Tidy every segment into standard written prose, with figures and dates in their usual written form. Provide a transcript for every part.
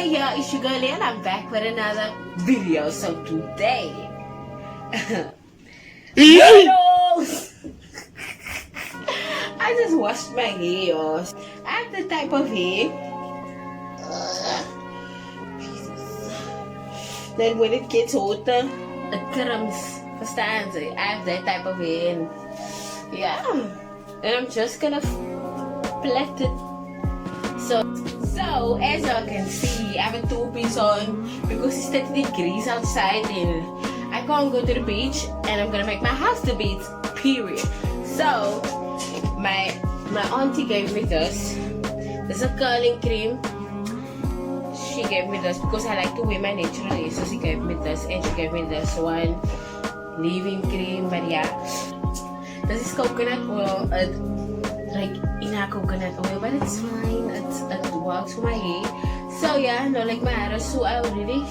Hey y'all, it's your girl Lee and I'm back with another video. So today, I just washed my hair. I have the type of hair. Then when it gets hotter, it crumbs. Verstaan ze? I have that type of hair. And yeah, and I'm just gonna plait it. So as y'all can see, I have a two-piece on because it's 30 degrees outside and I can't go to the beach and I'm gonna make my house the beach, period. So my auntie gave me this. This is a curling cream. She gave me this because I like to wear my natural hair, so she gave me this, and she gave me this one leave-in cream. But yeah, this is coconut oil. Like in a coconut oil, but it's fine. It works for my hair. So yeah, no, like my hair, so I already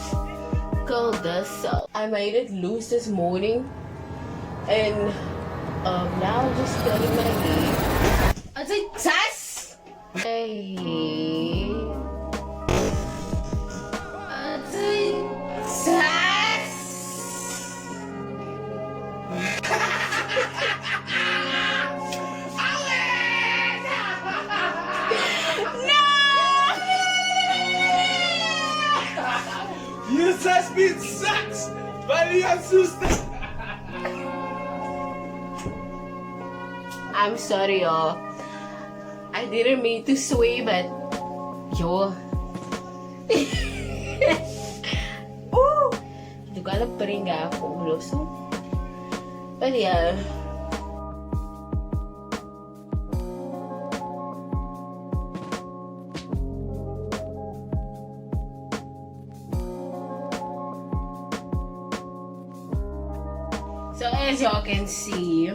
curled this. So I made it loose this morning, and now I'm just curling my hair. It's a test. Hey, it's a test. Your suspect sucks, but I'm I'm sorry, y'all. I didn't mean to sway, but yo. Oh, ito ka lang pa rin ako. So, but yeah. So as y'all can see,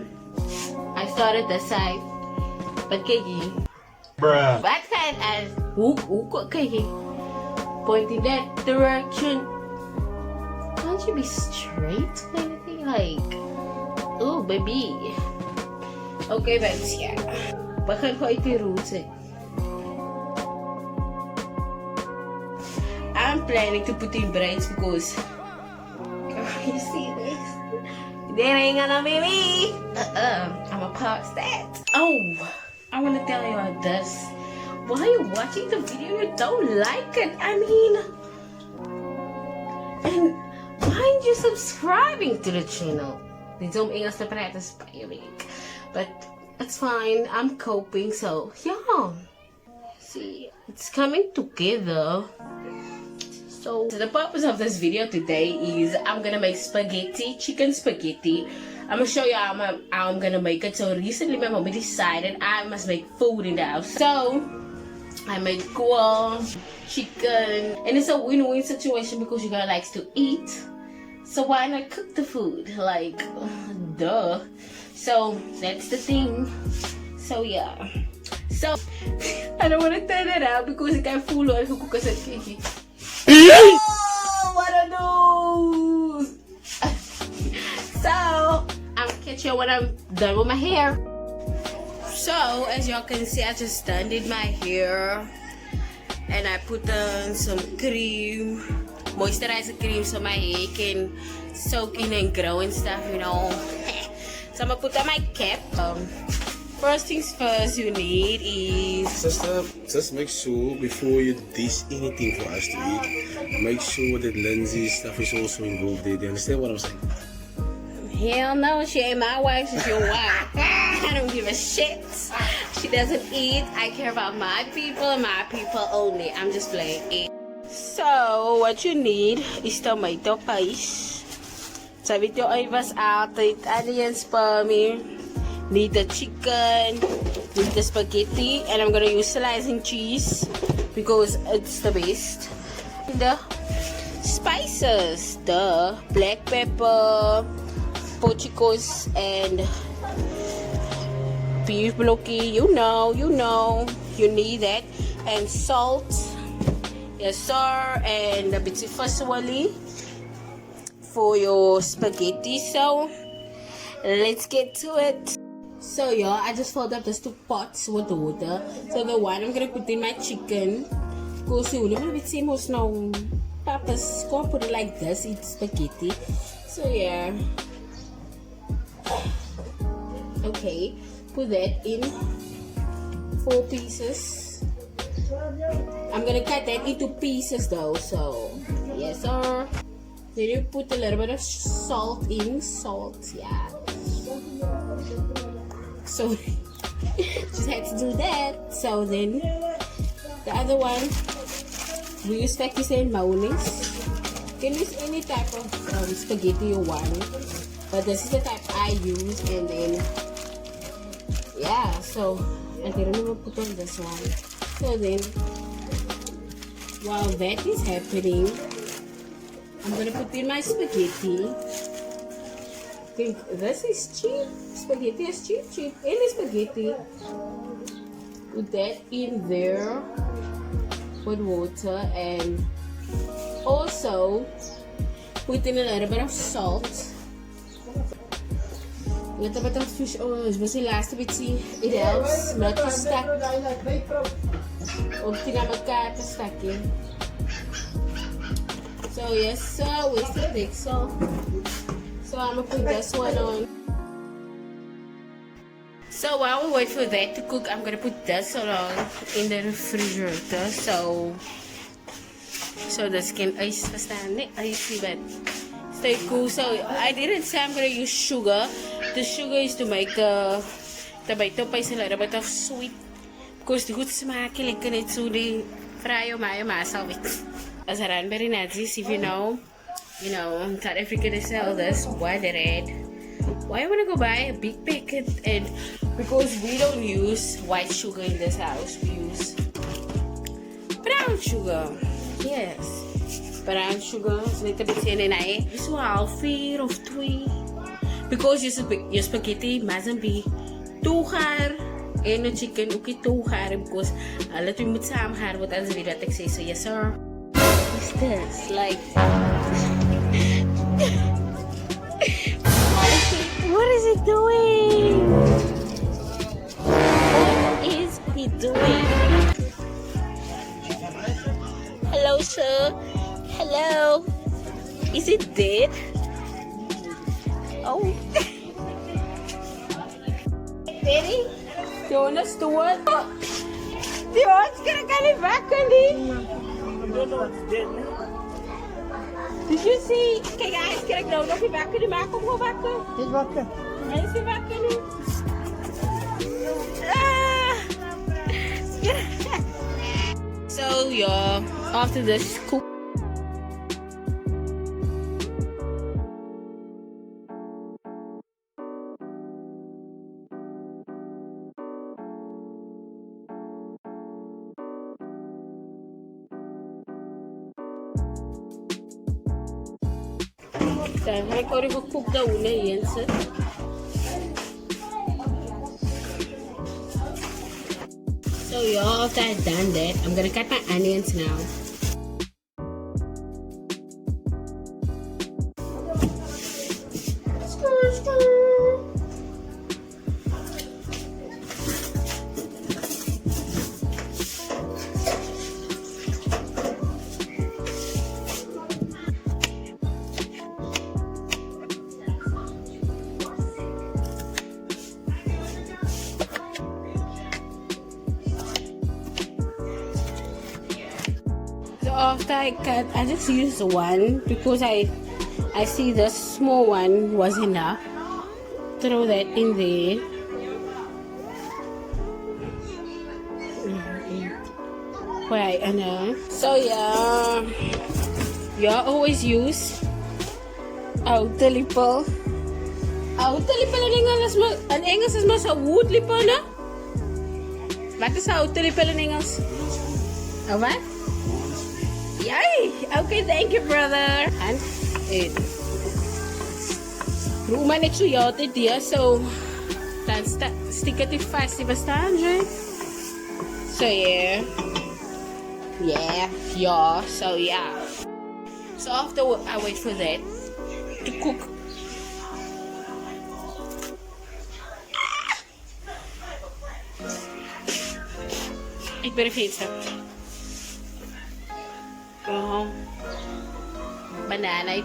I started the side, but kiki, bruh. what kind of kiki, pointing that direction? Can't you be straight or anything? Like, oh baby. Okay, but yeah, bakit ko iti-roots eh? I'm planning to put in braids because you see this. That ain't gonna be me. I'ma pause that. Oh, I wanna tell you all this. Why are you watching the video and you don't like it? I mean, and why aren't you subscribing to the channel? Dit is om Engels te praten, spijtig. But it's fine. I'm coping, so yeah. See, it's coming together. So the purpose of this video today is I'm gonna make spaghetti, chicken spaghetti. I'm gonna show you how I'm gonna make it. So recently my mommy decided I must make food in the house. So I made guac, chicken, and it's a win-win situation because you guys likes to eat. So why not cook the food? Like, duh. So that's the thing. So yeah. So I don't wanna turn it out because I can't fool or cook as a kiki. Oh, what a news! So, I'll catch you when I'm done with my hair. So, as y'all can see, I just done did my hair. And I put on some cream, moisturizer cream so my hair can soak in and grow and stuff, you know. So, I'm gonna put on my cap. First things first, you need is... Sister, just make sure before you dish anything for us to eat, make sure that Lindsay's stuff is also involved there. Do you understand what I'm saying? Hell no, she ain't my wife, she's your wife. I don't give a shit. She doesn't eat. I care about my people and my people only. I'm just playing. So, what you need is tomato paste. Sabi nyo ay was out, onions for me. Need the chicken, need the spaghetti, and I'm gonna use slicing cheese because it's the best. And the spices, the black pepper, pochicos, and beef blocky. You know, you need that, and salt, yes sir, and a bit of fasuali for your spaghetti. So let's get to it. So y'all, I just filled up these 2 pots with the water. So the one I'm gonna put in my chicken, course, you will bit same as now. Papa's gonna put it like this. It's spaghetti. So yeah. Okay, put that in 4 pieces. I'm gonna cut that into pieces though. So yes, sir. Then you put a little bit of salt in. Salt, yeah. So just had to do that. So then the other one, we use factors and mayonnaise. You can use any type of spaghetti you want, but this is the type I use. And then yeah, so I didn't even put on this one. So then while that is happening, I'm gonna put in my spaghetti. I think this is cheap. Spaghetti is cheap. Any spaghetti. Put that in there with water, and also put in a little bit of salt. A little bit of fish oil. Mas the last bit, see, it helps not to stack. Of na magka-stack eh. So yes, so where's the thick salt? So I'm gonna put this one on. So while we wait for that to cook, I'm gonna put this along in the refrigerator. So this can ice verstaan, nee, icy, but stay cool. So I didn't say I'm gonna use sugar. The sugar is to make the tomato paste a little bit of sweet. Because the good smaak, lekker net so die fraaie masa with. As a ranberry nazis, if you know, South Africa they sell this white red. Why you wanna go buy a big packet? And because we don't use white sugar in this house, we use brown sugar. Yes, brown sugar. So net 'n bietjie in hy. So half 4 of 2. Because your spaghetti mustn't be too hard. En the chicken ook niet too hard. Because hulle twee moet saam gaan. Wat anders weer dat ek sê. So yes sir. What's this? Like what is it doing? What is he doing? Hello sir. Hello. Is it dead? Oh. Daddy? Jonas, dood. Jonas, kan ik niet wakker niet? Did you see? Kijk guys, kan ik nou nog niet wakker? Die maak hem gewoon wakker. Hij is wakker. Hij is niet wakker nu. So yeah, after this cook. Dan ga ik already gekookte the onions. So yeah, after I've done that, I'm gonna cut my onions now. After I cut, I just used one because I see the small one was enough. Throw that in there. Right, I know. So yeah, you always use outer lippel. Outer lippel in Engels is maar so wood lippel, no? Wat is outer lippel in Engels? Oh, wat? Yay! Okay, thank you, brother. And it. Roeman net so jou te dia, so dan stick it fast, verstaan jy? So yeah. Yeah. So yeah. So after I wait for that to cook. Ik ben er venster. Banana.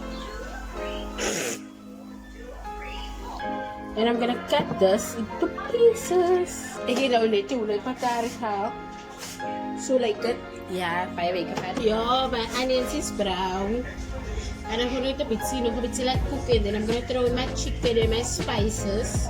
And I'm gonna cut this into pieces. Again, ulit yung ulit pagkarit ha. So like that. Yeah, payaway ka pa. Yo, my onions is brown. And I'm gonna bit sila cook it. Then I'm gonna throw in my chicken and my spices.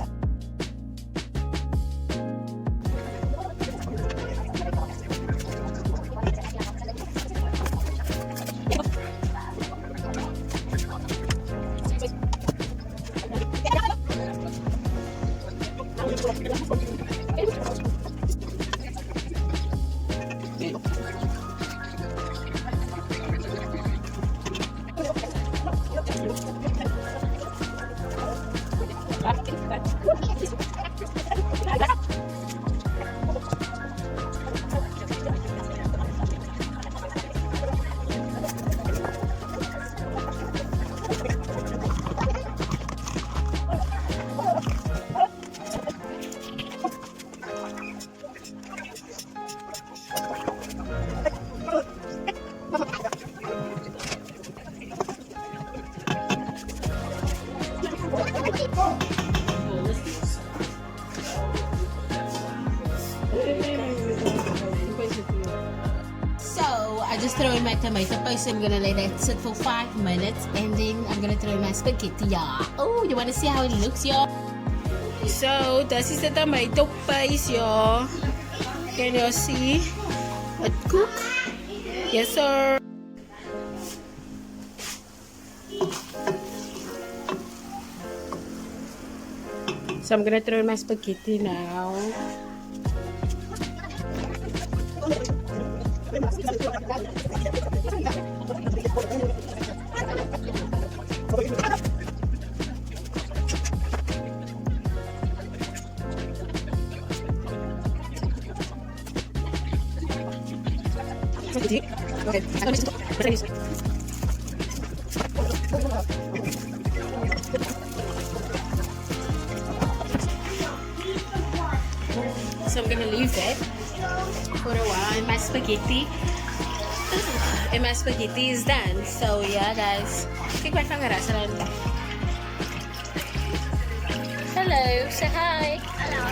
I just throw in my tomato paste. I'm gonna let that sit for 5 minutes and then I'm gonna throw in my spaghetti, y'all. Oh, you wanna see how it looks, y'all? So, this is the tomato paste, y'all. Can you see it cook? Yes, sir. So, I'm gonna throw in my spaghetti now. So I'm gonna leave that for a while and my spaghetti is done. So yeah guys, kijk my vangerasa lang. Hello, say hi. Hello.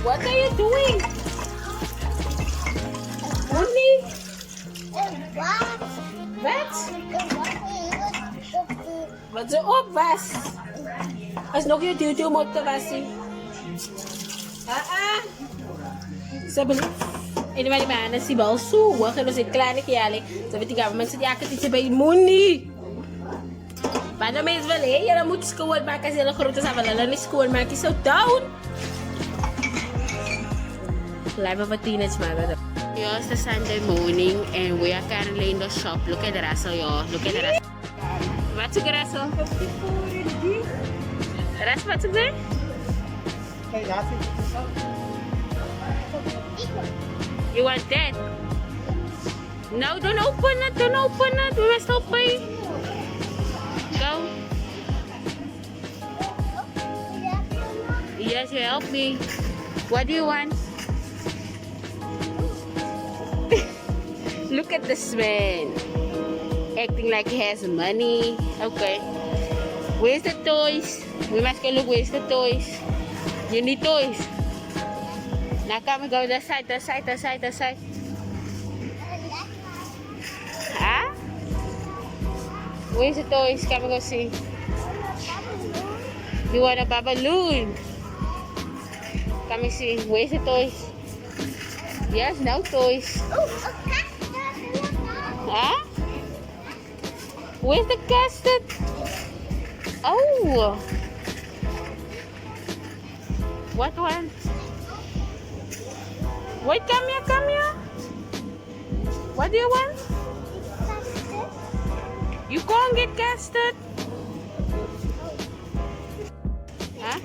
What are you doing? Only? Wat? Wat ze opwas? Als nog je duwt om op te wassen. Sabi ini mana si balsu, wah kalau si klane kiale, sabi tiga man sa diakat si bay muni. Paano may isbali? Yan ang mutis ko wal maka sila kuruta sa balala ni school maki so down. Live of a teenage mother. It's the Sunday morning and we are currently in the shop. Look at the Russell, y'all. Look at the Russell. What's the Russell? Russell, what's the You want that? No, don't open it. Don't open it. We must open. Go. Yes, you help me. What do you want? Look at this man. Acting like he has money. Okay. Where's the toys? We must go look. Where's the toys? You need toys. Now come go the side. Huh? Where's the toys? Come go see. You want a balloon? Come and see. Where's the toys? Yes, no toys. Huh? Where's the custard? Oh. What one? Wait, come here. What do you want? You can't get custard. Huh?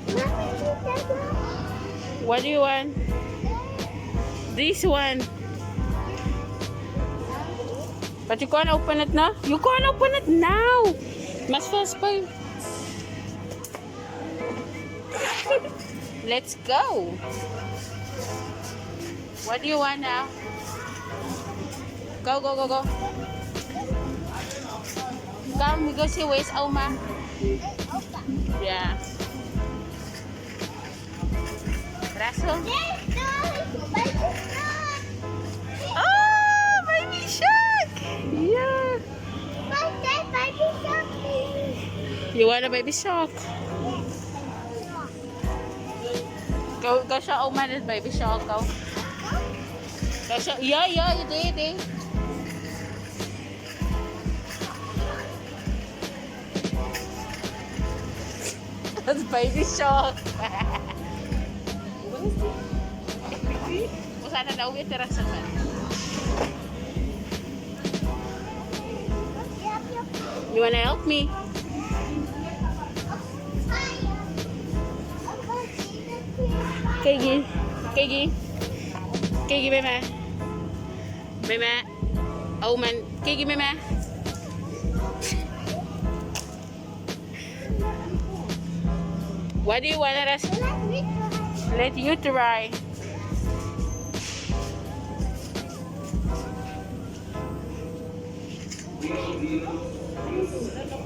What do you want? This one. But you can't open it now. You can't open it now. Must first pay. Let's go. What do you want now? Go. Come, we go see where's Oma. Yeah. Russell? Oh, baby shark! Yeah. You want a baby shark? Go show Oma the baby shark. Go. Go show. Yeah, you did. That's baby shark. Sana daw yung tirasaman. You wanna help me? Kegi, mama. Oh man, Kegi, mama. What do you want us? Let you try.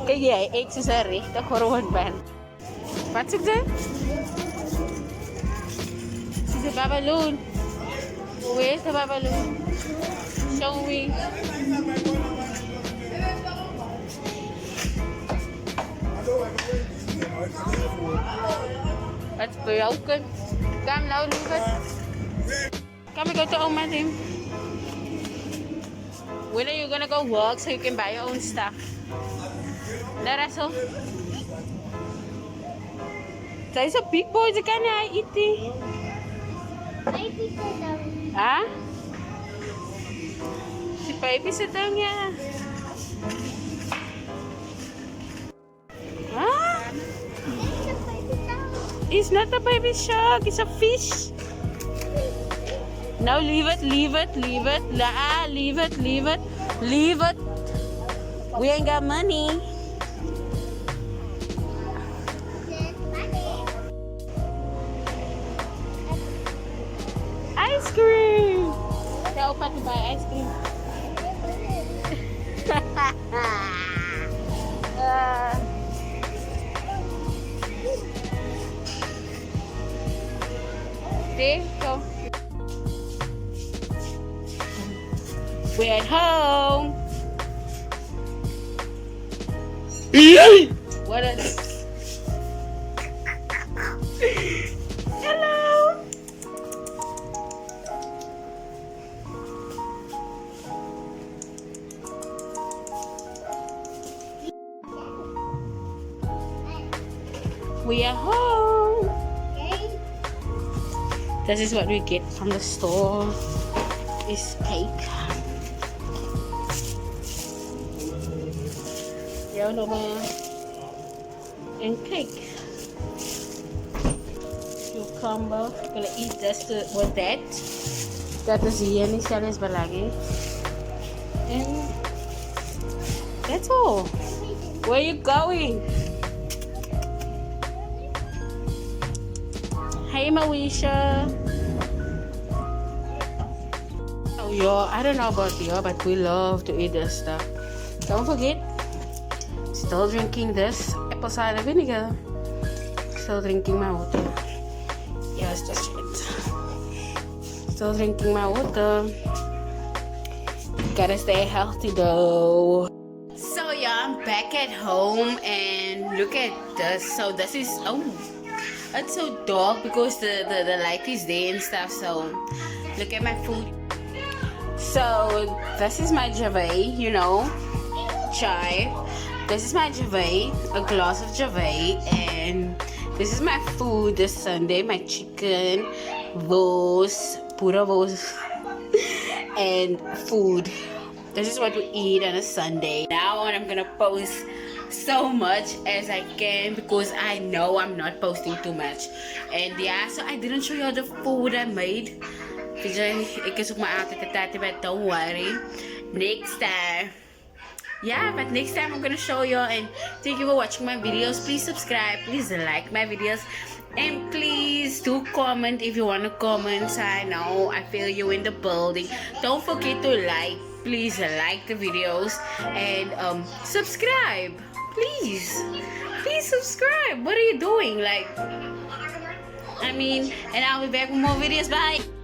Kegi, egg sisari. The Korean band. What's it then? She's a babaloon. Where's the babaloon? Show me. That's broken. Come now, leave it. Come, we go to Oma team. When are you gonna go work so you can buy your own stuff? There, Russell. There's a big boy that can eat it. Huh? Si baby sa daw niya. Huh? It's not a baby shark, it's a fish. Now leave it. Leave it. We ain't got money. Ice cream. Tell Opa to buy ice cream. See? Go. We're at home. What is? Hello. We are home. This is what we get from the store. Is cake. And cake. Cucumber. Gonna eat this with that. That is yummy salad balagi. And that's all. Where are you going? Hey Mawisha. Oh yeah, I don't know about you, but we love to eat this stuff. Don't forget, still drinking this apple cider vinegar. Still drinking my water. Yes, that's it. Still drinking my water. Gotta stay healthy though. So yeah, I'm back at home and look at this. So this is, oh, it's so dark because the light is there and stuff. So look at my food. So this is my Javay, you know, chai. This is my Javay, a glass of Javay, and this is my food this Sunday, my chicken, those, pura those, and food. This is what we eat on a Sunday. Now on, I'm gonna post so much as I can because I know I'm not posting too much. And yeah, so I didn't show you all the food I made. Ek is op my outfit, but don't worry. Next time. Yeah, but next time I'm gonna show you. And thank you for watching my videos. Please subscribe, please like my videos, and please do comment if you want to comment. I know I feel you in the building. Don't forget to like, please like the videos and subscribe. Please subscribe. What are you doing? Like, I mean, and I'll be back with more videos. Bye.